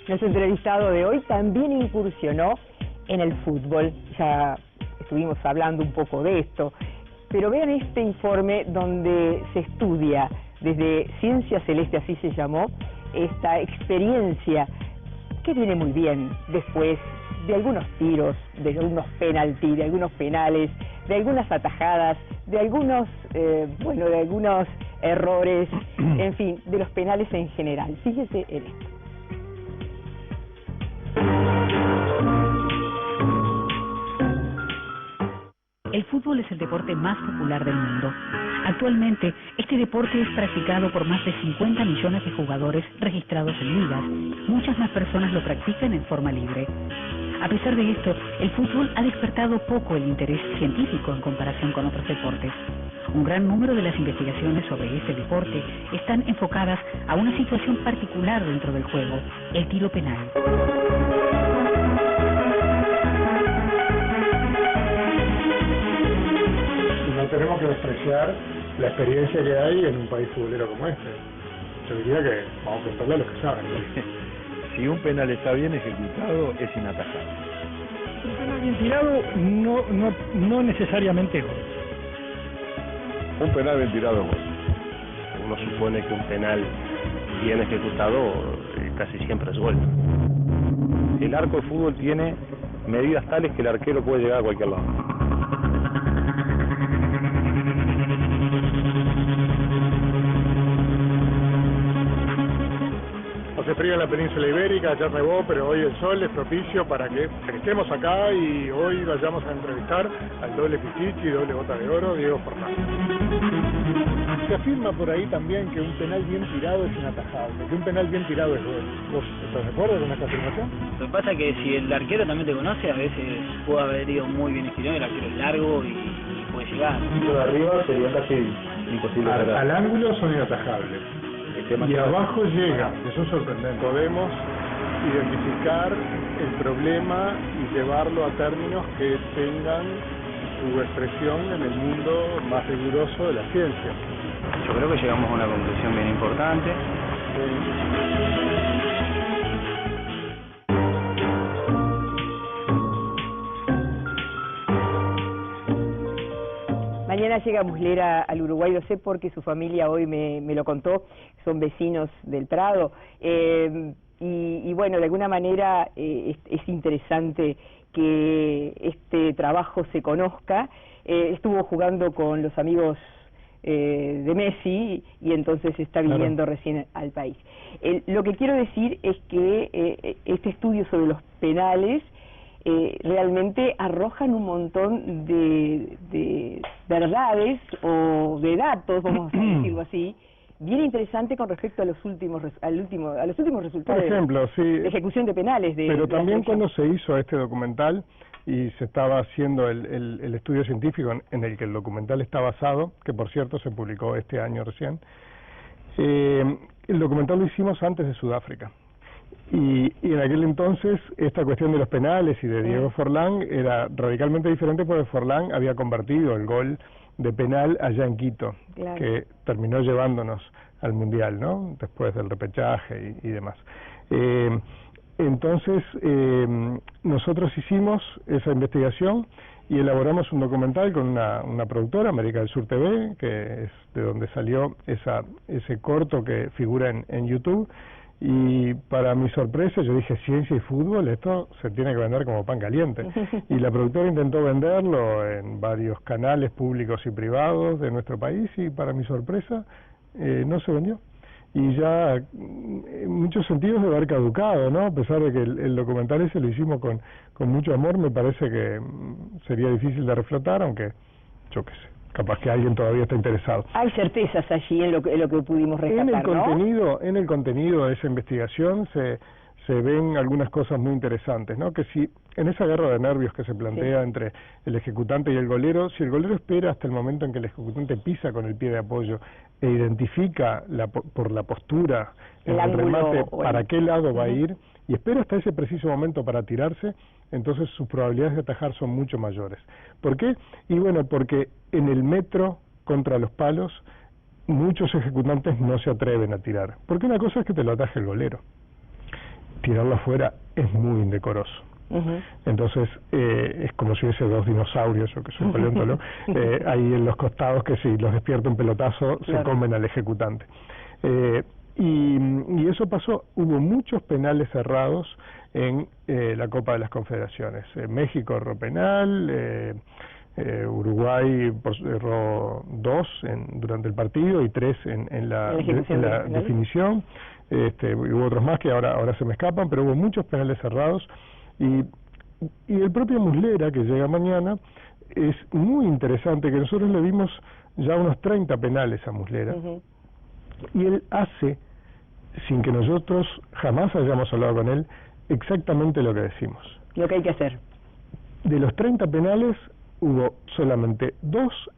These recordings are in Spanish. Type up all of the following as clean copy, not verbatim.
Nuestro entrevistado de hoy también incursionó en el fútbol. Ya estuvimos hablando un poco de esto, pero vean este informe donde se estudia desde Ciencia Celeste, así se llamó, esta experiencia que viene muy bien después de algunos tiros, de algunos penaltis, de algunos penales, de algunas atajadas, de algunos, de algunos errores, en fin, de los penales en general. Fíjese en esto. El fútbol es el deporte más popular del mundo. Actualmente, este deporte es practicado por más de 50 millones de jugadores registrados en ligas. Muchas más personas lo practican en forma libre. A pesar de esto, el fútbol ha despertado poco el interés científico en comparación con otros deportes. Un gran número de las investigaciones sobre este deporte están enfocadas a una situación particular dentro del juego, el tiro penal. No tenemos que despreciar la experiencia que hay en un país futbolero como este. Yo diría que vamos a preguntarle a los que saben. Si un penal está bien ejecutado, es inatajable. Un penal bien tirado no necesariamente es gol. Un penal bien tirado es gol. Uno supone que un penal bien ejecutado casi siempre es gol. El arco de fútbol tiene medidas tales que el arquero puede llegar a cualquier lado. Hace frío en la península ibérica, ayer nevó, pero hoy el sol es propicio para que estemos acá y hoy vayamos a entrevistar al doble Pichichi, doble bota de oro, Diego Forlán. Se afirma por ahí también que un penal bien tirado es inatajable, que un penal bien tirado es gol. ¿Vos estás de acuerdo con esta afirmación? Lo que pasa es que si el arquero también te conoce, a veces puede haber ido muy bien estirado, el arquero es largo y puede llegar. Lo de arriba sería casi imposible. Al ángulo son inatajables. Y abajo llega, eso es sorprendente. Podemos identificar el problema y llevarlo a términos que tengan su expresión en el mundo más riguroso de la ciencia. Yo creo que llegamos a una conclusión bien importante. Mañana llega Muslera al Uruguay, lo sé porque su familia hoy me lo contó, son vecinos del Prado, y bueno, de alguna manera es interesante que este trabajo se conozca. Estuvo jugando con los amigos de Messi y entonces está viniendo recién al país. Lo que quiero decir es que este estudio sobre los penales realmente arrojan un montón de verdades o de datos, vamos a decirlo así, bien interesante con respecto a los últimos resultados. Por ejemplo, de ejecución de penales. Pero también cuando se hizo este documental y se estaba haciendo el estudio científico en el que el documental está basado, que por cierto se publicó este año recién, el documental lo hicimos antes de Sudáfrica. Y en aquel entonces esta cuestión de los penales y de Diego Forlán era radicalmente diferente porque Forlán había convertido el gol de penal allá en Quito, claro, que terminó llevándonos al Mundial, ¿no? Después del repechaje y demás. Entonces nosotros hicimos esa investigación y elaboramos un documental con una productora, América del Sur TV, que es de donde salió ese corto que figura en YouTube. Y para mi sorpresa yo dije, ciencia y fútbol, esto se tiene que vender como pan caliente. Y la productora intentó venderlo en varios canales públicos y privados de nuestro país y para mi sorpresa no se vendió. Y ya en muchos sentidos debe haber caducado, ¿no? A pesar de que el documental ese lo hicimos con mucho amor, me parece que sería difícil de reflotar, aunque yo qué sé. Capaz que alguien todavía está interesado. Hay certezas allí en lo que pudimos rescatar, en el contenido de esa investigación se ven algunas cosas muy interesantes, ¿no? Que si en esa guerra de nervios que se plantea entre el ejecutante y el golero, si el golero espera hasta el momento en que el ejecutante pisa con el pie de apoyo e identifica por la postura en el remate para qué lado va a ir y espera hasta ese preciso momento para tirarse, entonces sus probabilidades de atajar son mucho mayores. ¿Por qué? Y bueno, porque en el metro contra los palos muchos ejecutantes no se atreven a tirar, porque una cosa es que te lo ataje el golero tirarlo afuera es muy indecoroso. Entonces es como si hubiese dos dinosaurios, yo que soy paleontólogo, ahí en los costados, que si los despierta un pelotazo se comen al ejecutante. Y eso pasó. Hubo muchos penales cerrados en la Copa de las Confederaciones. México erró penal, Uruguay erró 2 durante el partido y 3 en la definición. Hubo otros más que ahora se me escapan, pero hubo muchos penales cerrados. Y el propio Muslera, que llega mañana, es muy interesante, que nosotros le dimos ya unos 30 penales a Muslera, y él hace, sin que nosotros jamás hayamos hablado con él, exactamente lo que decimos. Lo que hay que hacer. De los 30 penales, hubo solamente 2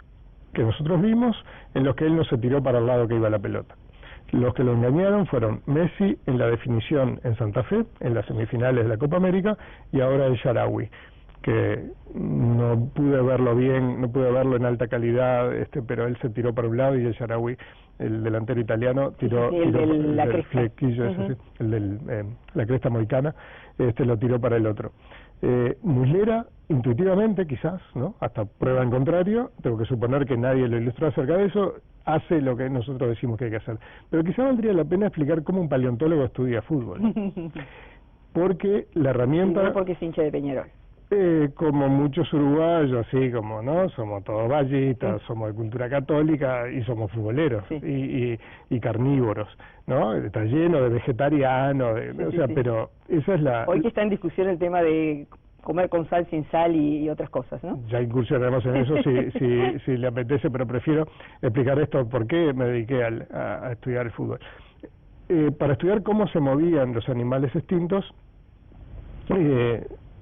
que nosotros vimos en los que él no se tiró para el lado que iba la pelota. Los que lo engañaron fueron Messi en la definición en Santa Fe, en las semifinales de la Copa América, y ahora el Shaarawy, que no pude verlo bien, no pude verlo en alta calidad, pero él se tiró para un lado y el Shaarawy, el delantero italiano, tiró la cresta mohicana, lo tiró para el otro. Muslera, intuitivamente quizás, ¿no? Hasta prueba en contrario, tengo que suponer que nadie lo ilustró acerca de eso, hace lo que nosotros decimos que hay que hacer. Pero quizá valdría la pena explicar cómo un paleontólogo estudia fútbol. Porque la herramienta... No porque es hincha de Peñarol. Como muchos uruguayos, así como, ¿no? Somos todos vallistas, somos de cultura católica y somos futboleros y carnívoros, ¿no? Está lleno de vegetarianos, pero esa es la... Hoy que está en discusión el tema de comer con sal, sin sal y otras cosas, ¿no? Ya incursionaremos en eso si le apetece, pero prefiero explicar esto, por qué me dediqué a estudiar el fútbol. Para estudiar cómo se movían los animales extintos,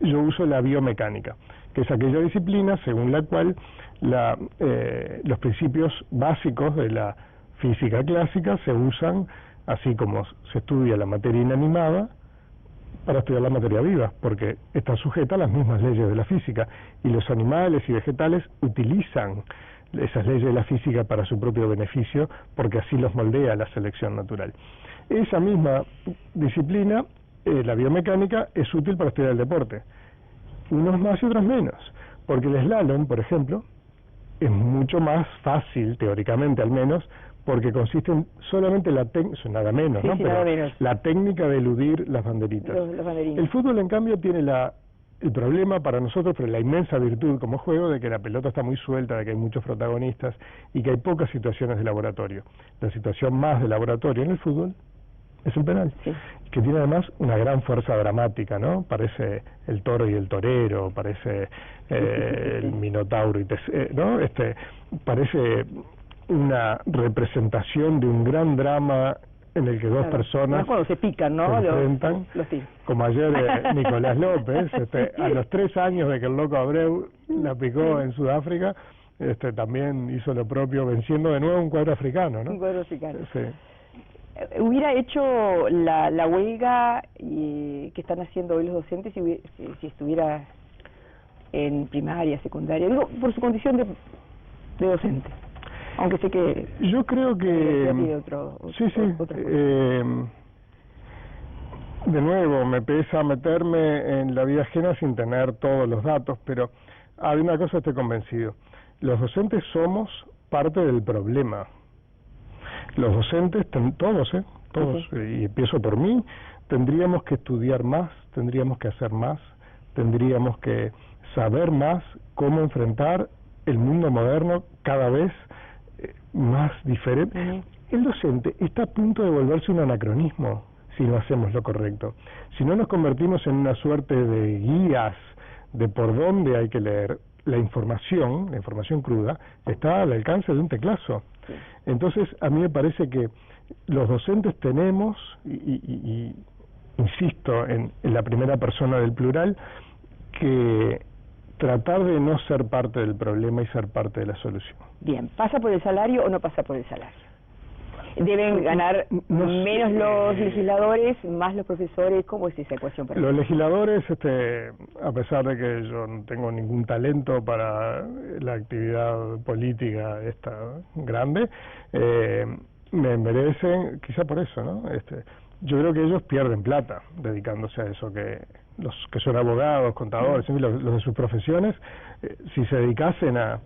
yo uso la biomecánica, que es aquella disciplina según la cual los principios básicos de la física clásica se usan, así como se estudia la materia inanimada, para estudiar la materia viva, porque está sujeta a las mismas leyes de la física, y los animales y vegetales utilizan esas leyes de la física para su propio beneficio, porque así los moldea la selección natural. Esa misma disciplina, la biomecánica, es útil para estudiar el deporte, unos más y otros menos, porque el slalom, por ejemplo, es mucho más fácil, teóricamente al menos, porque consiste en solamente la nada menos, ¿no? Pero nada menos. La técnica de eludir las banderitas. Los banderines. El fútbol, en cambio, tiene el problema para nosotros, pero la inmensa virtud como juego, de que la pelota está muy suelta, de que hay muchos protagonistas y que hay pocas situaciones de laboratorio. La situación más de laboratorio en el fútbol es el penal, que tiene además una gran fuerza dramática, ¿no? Parece el toro y el torero, parece el minotauro y ¿no? Parece una representación de un gran drama en el que dos personas no, cuando se pican, ¿no? se enfrentan, como ayer Nicolás López, a los 3 años de que el loco Abreu la picó en Sudáfrica, también hizo lo propio, venciendo de nuevo un cuadro africano, ¿no? Un cuadro africano. Sí. ¿Hubiera hecho la huelga que están haciendo hoy los docentes si estuviera en primaria, secundaria? Digo, por su condición de docente. Aunque sé que... Yo creo que... de nuevo, me pesa meterme en la vida ajena sin tener todos los datos, pero de una cosa estoy convencido. Los docentes somos parte del problema. Los docentes, todos, y empiezo por mí, tendríamos que estudiar más, tendríamos que hacer más, tendríamos que saber más cómo enfrentar el mundo moderno cada vez más diferente. El docente está a punto de volverse un anacronismo si no hacemos lo correcto. Si no nos convertimos en una suerte de guías de por dónde hay que leer, la información cruda, está al alcance de un teclazo. Entonces, a mí me parece que los docentes tenemos, y insisto en la primera persona del plural, que tratar de no ser parte del problema y ser parte de la solución. Bien, ¿pasa por el salario o no pasa por el salario? ¿Deben ganar menos los legisladores, más los profesores? ¿Cómo es esa ecuación? Los legisladores, a pesar de que yo no tengo ningún talento para la actividad política esta grande, me merecen, quizá por eso, ¿no? Yo creo que ellos pierden plata dedicándose a eso, que los que son abogados, contadores, en fin, los de sus profesiones, si se dedicasen a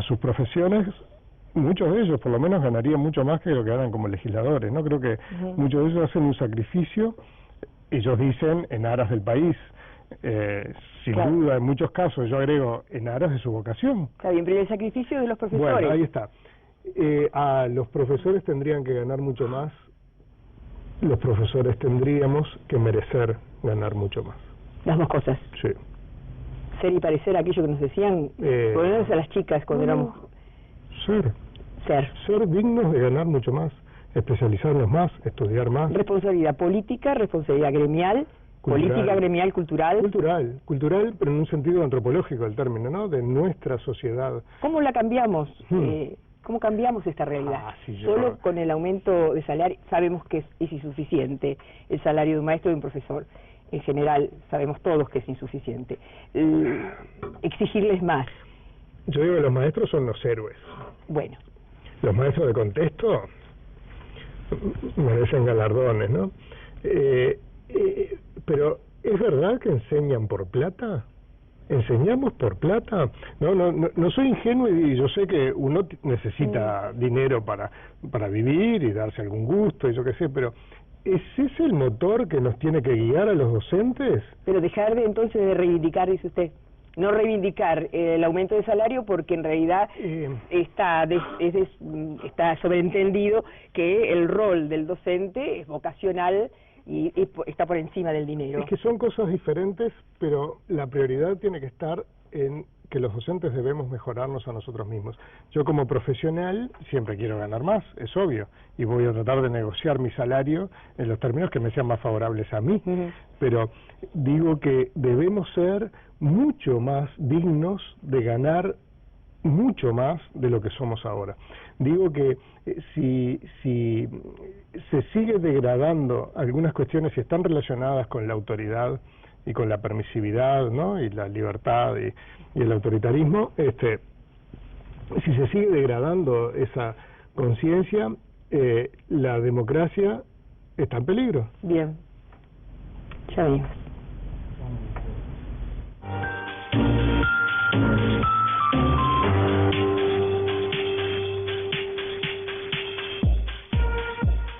sus profesiones, muchos de ellos por lo menos ganarían mucho más que lo que ganan como legisladores, ¿no? Creo que muchos de ellos hacen un sacrificio, ellos dicen, en aras del país, sin duda, en muchos casos, yo agrego, en aras de su vocación. Está bien, pero el sacrificio de los profesores. Bueno, ahí está. A los profesores tendrían que ganar mucho más, los profesores tendríamos que merecer ganar mucho más. Las dos cosas. Sí. Ser y parecer, aquello que nos decían, por lo menos a las chicas cuando éramos... Ser dignos de ganar mucho más, especializarnos más, estudiar más. Responsabilidad política, responsabilidad gremial, cultural. Política, gremial, cultural. Cultural, pero en un sentido antropológico del término, ¿no? De nuestra sociedad. ¿Cómo la cambiamos? ¿Cómo cambiamos esta realidad? Solo con el aumento de salario, sabemos que es insuficiente el salario de un maestro y de un profesor. En general, sabemos todos que es insuficiente. Exigirles más. Yo digo que los maestros son los héroes. Bueno. Los maestros de contexto merecen galardones, ¿no? Pero, ¿es verdad que enseñan por plata? ¿Enseñamos por plata? No soy ingenuo y yo sé que uno necesita dinero para vivir y darse algún gusto y yo qué sé, pero ¿es ese el motor que nos tiene que guiar a los docentes? Pero dejar de entonces de reivindicar, dice usted. No reivindicar el aumento de salario porque en realidad está sobreentendido que el rol del docente es vocacional y está por encima del dinero. Es que son cosas diferentes, pero la prioridad tiene que estar en que los docentes debemos mejorarnos a nosotros mismos. Yo como profesional siempre quiero ganar más, es obvio, y voy a tratar de negociar mi salario en los términos que me sean más favorables a mí, pero digo que debemos ser mucho más dignos de ganar mucho más de lo que somos ahora. Digo que si se sigue degradando algunas cuestiones y están relacionadas con la autoridad y con la permisividad, ¿no? Y la libertad y el autoritarismo, si se sigue degradando esa conciencia, la democracia está en peligro. Bien, ya vimos.